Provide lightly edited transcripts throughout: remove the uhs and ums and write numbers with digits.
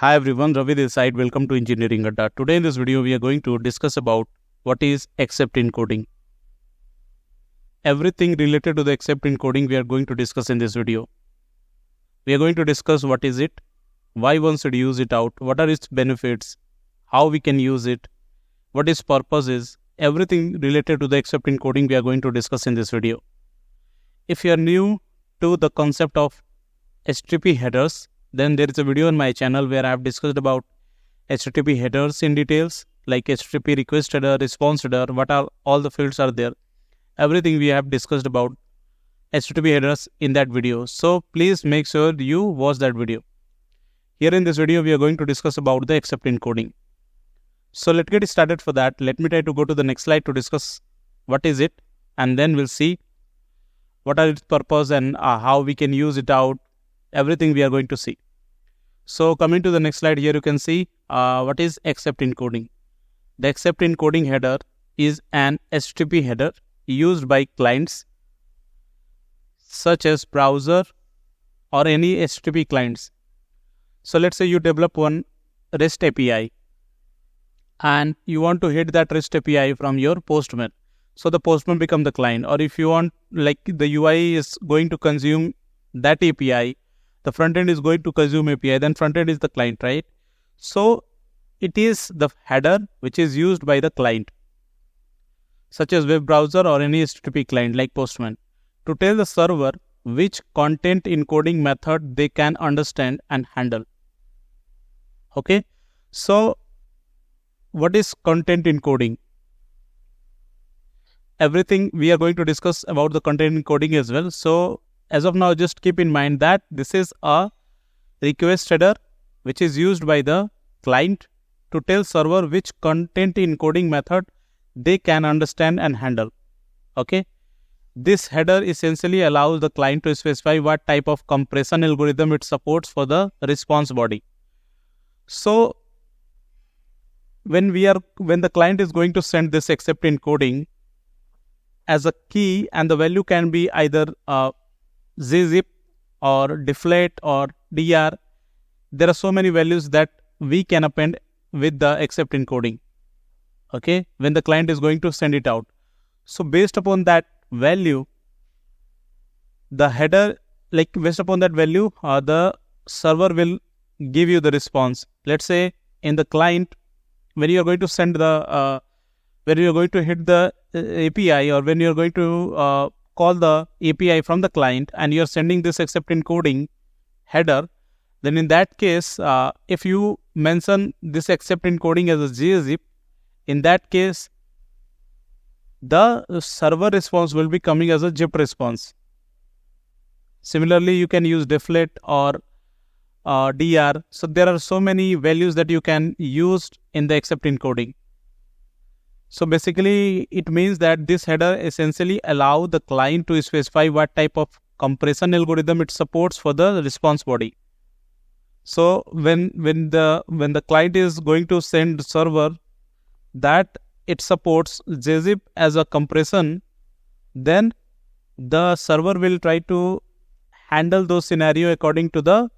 Hi everyone, Ravi this side. Welcome to Engineering Adda. Today in this video, we are going to discuss about what is accept encoding. Everything related to the accept encoding we are going to discuss in this video. We are going to discuss what is it, why one should use it out, what are its benefits, how we can use it, what its purpose is. Everything related to the accept encoding we are going to discuss in this video. If you are new to the concept of HTTP headers, then there is a video on my channel where I have discussed about HTTP headers in details, like HTTP request header, response header, what are all the fields are there. Everything we have discussed about HTTP headers in that video. So please make sure you watch that video. Here in this video, we are going to discuss about the accept encoding. So let's get started for that. Let me try to go to the next slide to discuss what is it, and then we'll see what are its purpose and how we can use it out. Everything we are going to see. So coming to the next slide, here you can see what is accept encoding. The accept encoding header is an HTTP header used by clients such as browser or any HTTP clients. So let's say you develop one REST API and you want to hit that REST API from your Postman. So the Postman become the client, or if you want, like, the UI is going to consume that API, the front end is going to consume API, then front end is the client, right? So it is the header which is used by the client, such as web browser or any HTTP client like Postman, to tell the server which content encoding method they can understand and handle. Okay, so what is content encoding? Everything we are going to discuss about the content encoding as well. So as of now, just keep in mind that this is a request header which is used by the client to tell server which content encoding method they can understand and handle. Okay, this header essentially allows the client to specify what type of compression algorithm it supports for the response body. So when the client is going to send this accept encoding as a key, and the value can be either gzip or deflate or dr. There are so many values that we can append with the accept encoding, okay, when the client is going to send it out. So based upon that value, the header, based upon that value, the server will give you the response. Let's say in the client, when you are going to send the when you are going to hit the API, or when you are going to call the API from the client and you are sending this accept encoding header, then in that case, if you mention this accept encoding as a gzip, in that case, the server response will be coming as a zip response. Similarly, you can use deflate or dr. So there are so many values that you can use in the accept encoding. So basically, it means that this header essentially allows the client to specify what type of compression algorithm it supports for the response body. So when the client is going to send server that it supports gzip as a compression, then the server will try to handle those scenario according to the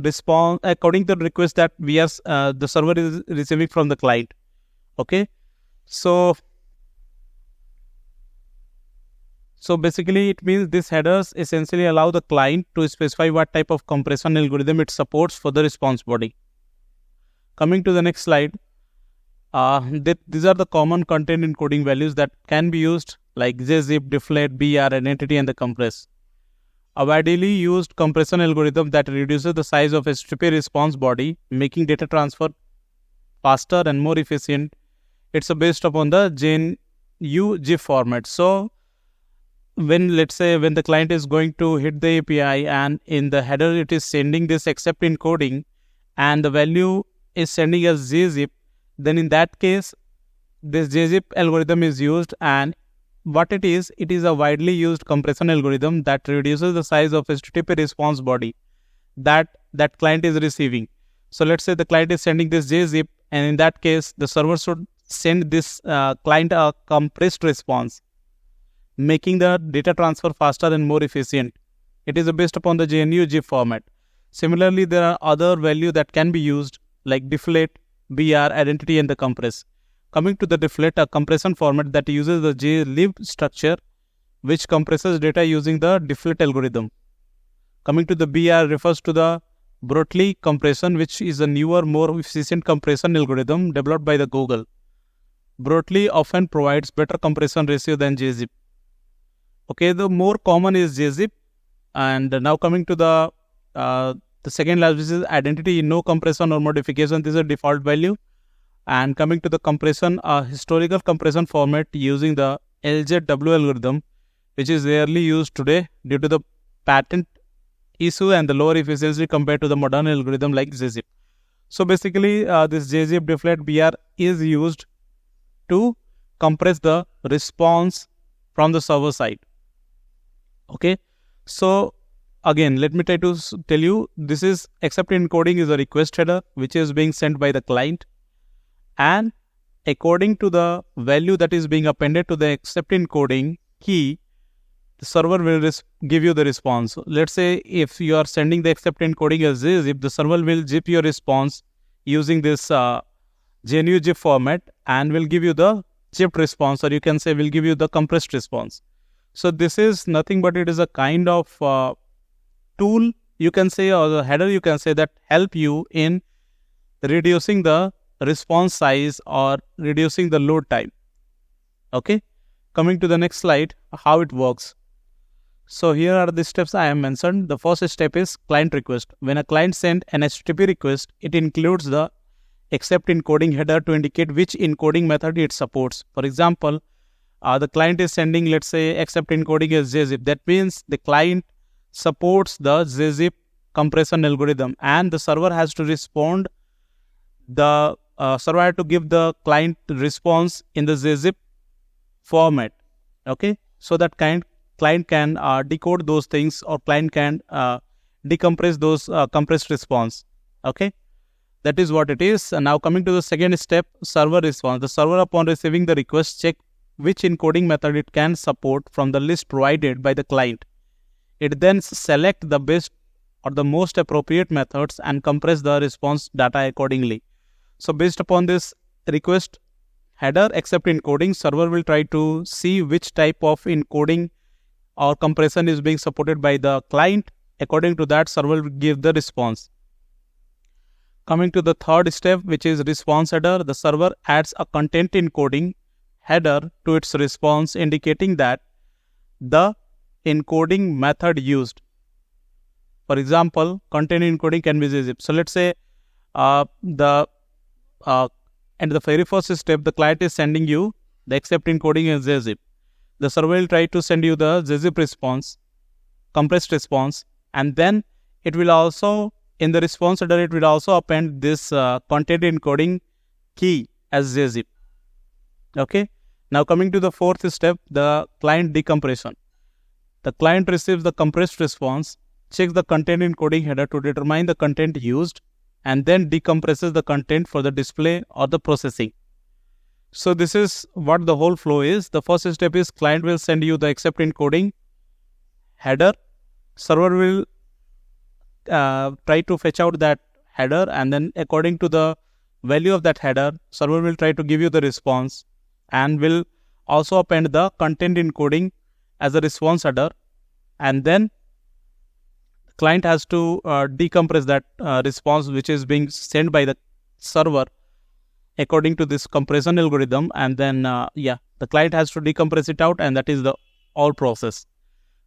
response, according to the request that the server is receiving from the client. Okay. So basically it means these headers essentially allow the client to specify what type of compression algorithm it supports for the response body. Coming to the next slide, these are the common content encoding values that can be used, like gzip, deflate, br, and entity, and the compress. A widely used compression algorithm that reduces the size of HTTP response body, making data transfer faster and more efficient. It's based upon the GNU GIF format. So let's say when the client is going to hit the API and in the header it is sending this accept encoding and the value is sending as gzip, then in that case this gzip algorithm is used, and what it is a widely used compression algorithm that reduces the size of HTTP response body that client is receiving. So let's say the client is sending this gzip, and in that case the server should send this client a compressed response, making the data transfer faster and more efficient. It is based upon the GNU GIF format. Similarly, there are other value that can be used like deflate, BR, identity, and the compress. Coming to the deflate, a compression format that uses the glib structure, which compresses data using the deflate algorithm. Coming to the BR refers to the Brotli compression, which is a newer, more efficient compression algorithm developed by the Google. Brotli often provides better compression ratio than gzip. Okay, the more common is gzip. And now coming to the second last, which is identity, no compression or modification. This is a default value. And coming to the compression, a historical compression format using the LZW algorithm, which is rarely used today due to the patent issue and the lower efficiency compared to the modern algorithm like gzip. So basically, this gzip, deflate, BR is used to compress the response from the server side. Okay, so again, let me try to tell you, this is accept encoding is a request header which is being sent by the client, and according to the value that is being appended to the accept encoding key, the server will give you the response. Let's say if you are sending the accept encoding as zip, the server will zip your response using this GNU zip format and will give you the zipped response, or you can say will give you the compressed response. So this is nothing but it is a kind of tool, you can say, or the header, you can say, that help you in reducing the response size or reducing the load time. Okay, coming to the next slide, how it works. So here are the steps I have mentioned. The first step is client request. When a client sends an HTTP request, it includes the accept encoding header to indicate which encoding method it supports. For example, the client is sending, let's say, accept encoding as gzip. That means the client supports the gzip compression algorithm, and the server has to respond. The server has to give the client response in the gzip format. Okay, so that client can decode those things, or client can decompress those compressed response. Okay, that is what it is. And now coming to the second step, server response. The server, upon receiving the request, check which encoding method it can support from the list provided by the client. It then select the best or the most appropriate methods and compress the response data accordingly. So based upon this request header accept encoding, server will try to see which type of encoding or compression is being supported by the client. According to that, server will give the response. Coming to the third step, which is response header, the server adds a content encoding header to its response, indicating that the encoding method used. For example, content encoding can be gzip. So let's say at the very first step, the client is sending you the accept encoding as gzip. The server will try to send you the gzip response, compressed response, and then it will also, in the response header, it will also append this content encoding key as gzip. Okay. Now coming to the fourth step, the client decompression. The client receives the compressed response, checks the content encoding header to determine the content used, and then decompresses the content for the display or the processing. So this is what the whole flow is. The first step is client will send you the accept encoding header. Server will try to fetch out that header, and then according to the value of that header, server will try to give you the response and will also append the content encoding as a response header, and then the client has to decompress that response which is being sent by the server according to this compression algorithm, and then the client has to decompress it out, and that is the all process.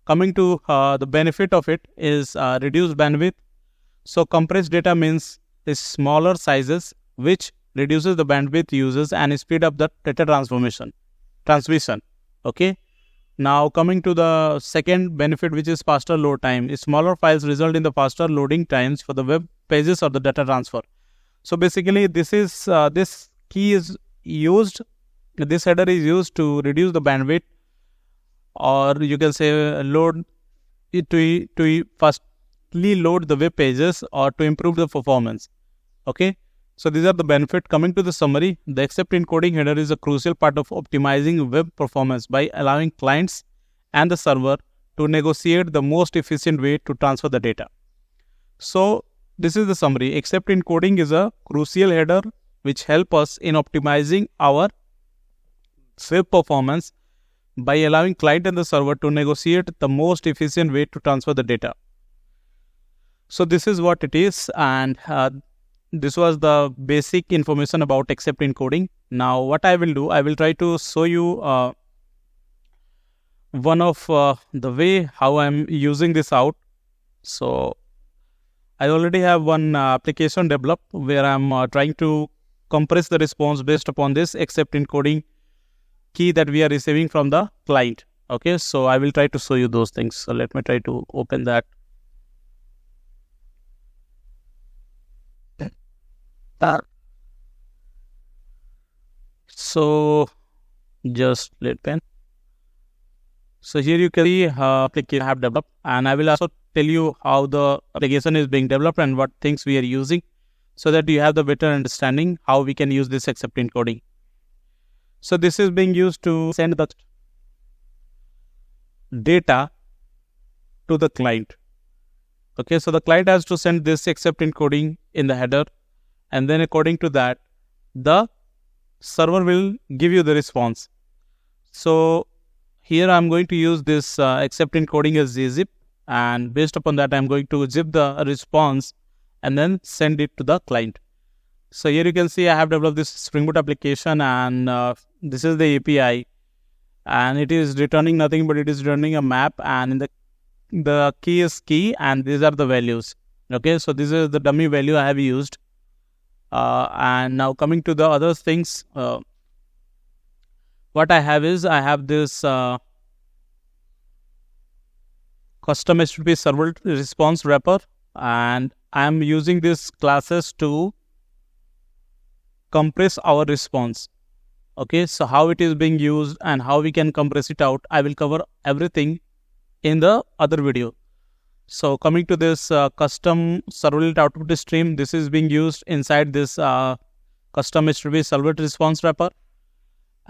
Coming to the benefit of it is reduced bandwidth. So compressed data means is smaller sizes, which reduces the bandwidth uses and speed up the data transmission. Okay. Now coming to the second benefit, which is faster load time. Smaller files result in the faster loading times for the web pages or the data transfer. So basically, this is this key is used. This header is used to reduce the bandwidth, or you can say load it to firstly load the web pages or to improve the performance. Okay. So these are the benefits. Coming to the summary, the accept encoding header is a crucial part of optimizing web performance by allowing clients and the server to negotiate the most efficient way to transfer the data. So this is the summary. Except encoding is a crucial header which help us in optimizing our web performance by allowing client and the server to negotiate the most efficient way to transfer the data. So this is what it is, and this was the basic information about except encoding. Now what I will do, I will try to show you one of the way how I'm using this out. So I already have one application developed where I'm trying to compress the response based upon this except encoding key that we are receiving from the client. Okay, so I will try to show you those things. So let me try to open that. So just let pen. So here you can see application I have developed, and I will also tell you how the application is being developed and what things we are using, so that you have the better understanding how we can use this except encoding. So this is being used to send the data to the client. Okay, so the client has to send this except encoding in the header, and then according to that, the server will give you the response. So here I'm going to use this except encoding as zip, and based upon that I'm going to zip the response and then send it to the client. So here you can see I have developed this Spring Boot application, and this is the API, and it is returning nothing but it is returning a map, and in the key is key, and these are the values. Okay, so this is the dummy value I have used. And now coming to the other things, what I have is I have this custom HTTP server response wrapper, and I am using these classes to compress our response. Okay, so how it is being used and how we can compress it out, I will cover everything in the other video. So coming to this custom servlet output stream, this is being used inside this custom HTTP servlet response wrapper.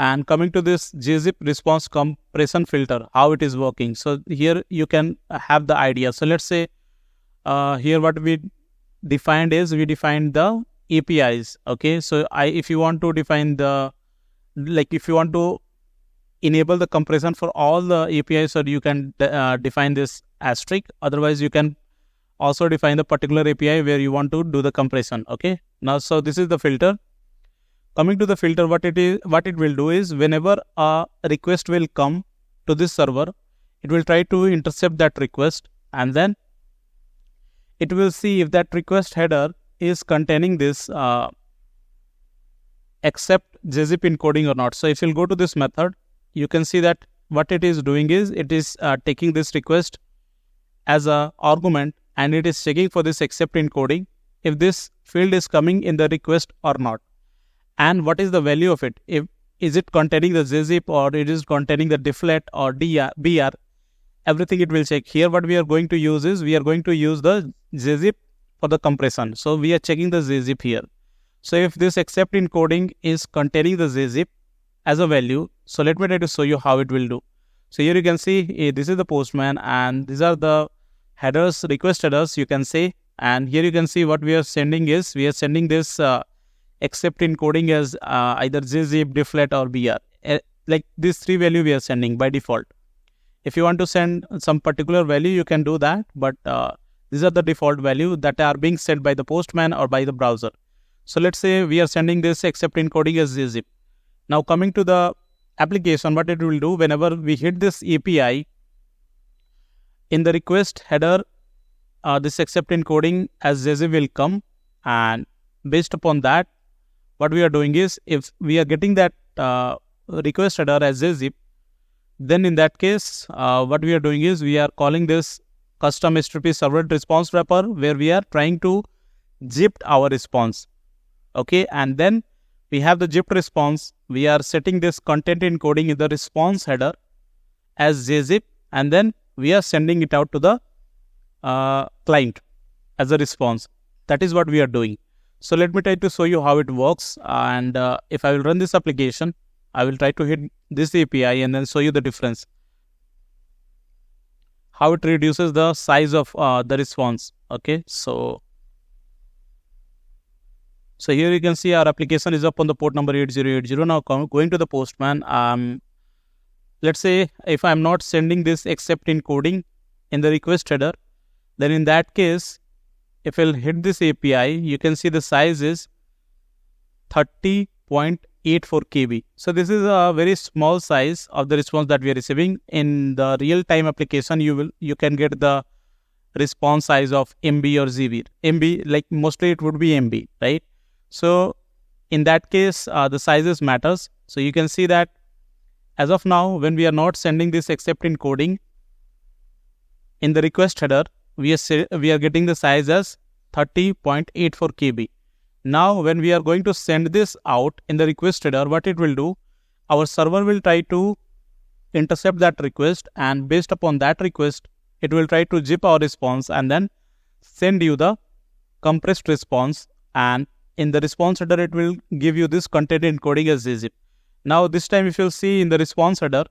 And coming to this gzip response compression filter, how it is working. So here you can have the idea. So let's say here what we defined is we defined the APIs. Okay, so if you want to define the, like if you want to enable the compression for all the APIs, so you can define this asterisk. Otherwise you can also define the particular API where you want to do the compression. Okay, now so this is the filter. Coming to the filter, what it will do is whenever a request will come to this server, it will try to intercept that request, and then it will see if that request header is containing this except gzip encoding or not. So if you'll go to this method, you can see that what it is doing is it is taking this request as a argument, and it is checking for this except encoding if this field is coming in the request or not, and what is the value of it. If is it containing the gzip or it is containing the deflet or br, everything it will check. Here what we are going to use is we are going to use the gzip for the compression. So we are checking the gzip here. So if this except encoding is containing the gzip as a value, so let me try to show you how it will do. So here you can see this is the postman, and these are the headers, request headers you can say, and here you can see what we are sending is we are sending this except encoding as either gzip, deflet or br. Like these three value we are sending by default. If you want to send some particular value, you can do that, but these are the default value that are being sent by the postman or by the browser. So let's say we are sending this except encoding as gzip. Now coming to the application, what it will do, whenever we hit this API, in the request header, this except encoding as gzip will come, and based upon that, what we are doing is if we are getting that request header as gzip, then in that case, what we are doing is we are calling this custom HTTP servlet response wrapper where we are trying to zip our response. Okay, and then we have the zipped response. We are setting this content encoding in the response header as gzip, and then we are sending it out to the client as a response. That is what we are doing. So let me try to show you how it works, and if I will run this application, I will try to hit this API and then show you the difference. how it reduces the size of the response. Okay, so here you can see our application is up on the port number 8080. Now going to the postman, let's say if I'm not sending this except encoding in the request header, then in that case, if I'll hit this API, you can see the size is 30.84 KB. So this is a very small size of the response that we are receiving. In the real-time application, you can get the response size of MB or ZB. MB, like mostly it would be MB, right? So in that case, the sizes matters. So you can see that as of now, when we are not sending this except encoding in the request header, we are getting the size as 30.84 KB. Now, when we are going to send this out in the request header, what it will do, our server will try to intercept that request, and based upon that request, it will try to zip our response and then send you the compressed response. And in the response header, it will give you this content encoding as zip. Now, this time, if you'll see in the response header,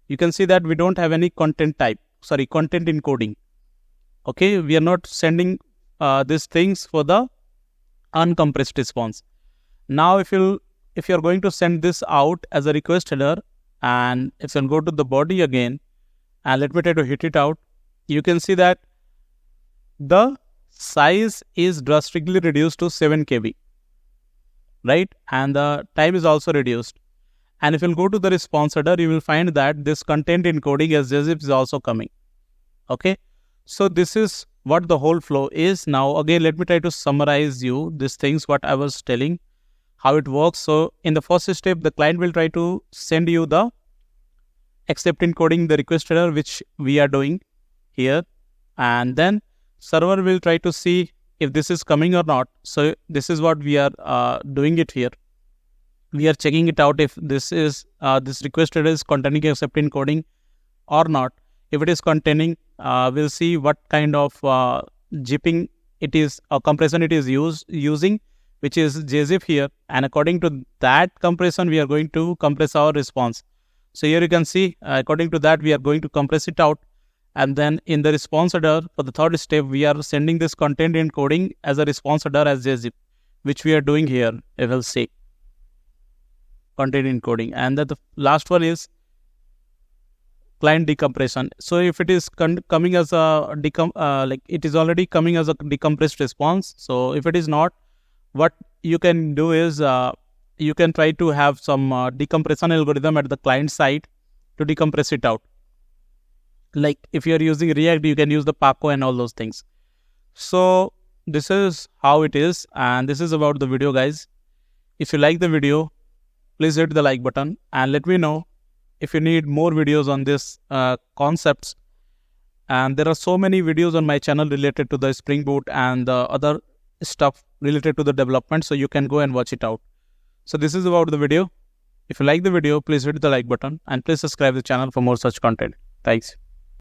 you can see that we don't have any content encoding. Okay, we are not sending these things for the uncompressed response. Now, if you're going to send this out as a request header, and if you go to the body again, and let me try to hit it out, you can see that the size is drastically reduced to 7 KB, right? And the time is also reduced. And if you'll go to the response header, you will find that this content encoding as zip is also coming. Okay, so this is what the whole flow is. Now, again, let me try to summarize you these things, what I was telling, how it works. So in the first step, the client will try to send you the except encoding the request header, which we are doing here. And then server will try to see if this is coming or not. So this is what we are doing it here. We are checking it out if this is this request header is containing except encoding or not. If it is containing, we'll see what kind of zipping it is, or compression it is using, which is JZip here. And according to that compression, we are going to compress our response. So here you can see, according to that, we are going to compress it out. And then in the response header, for the third step, we are sending this content encoding as a response header as JZip, which we are doing here. I will see content encoding. And the last one is client decompression. So if it is coming as a it is already coming as a decompressed response. So if it is not, what you can do is you can try to have some decompression algorithm at the client side to decompress it out. Like if you are using React, you can use the Paco and all those things. So this is how it is, and this is about the video, guys. If you like the video, please hit the like button and let me know if you need more videos on this concepts. And there are so many videos on my channel related to the Spring Boot and the other stuff related to the development, so you can go and watch it out. So this is about the video. If you like the video, please hit the like button and please subscribe the channel for more such content. Thanks.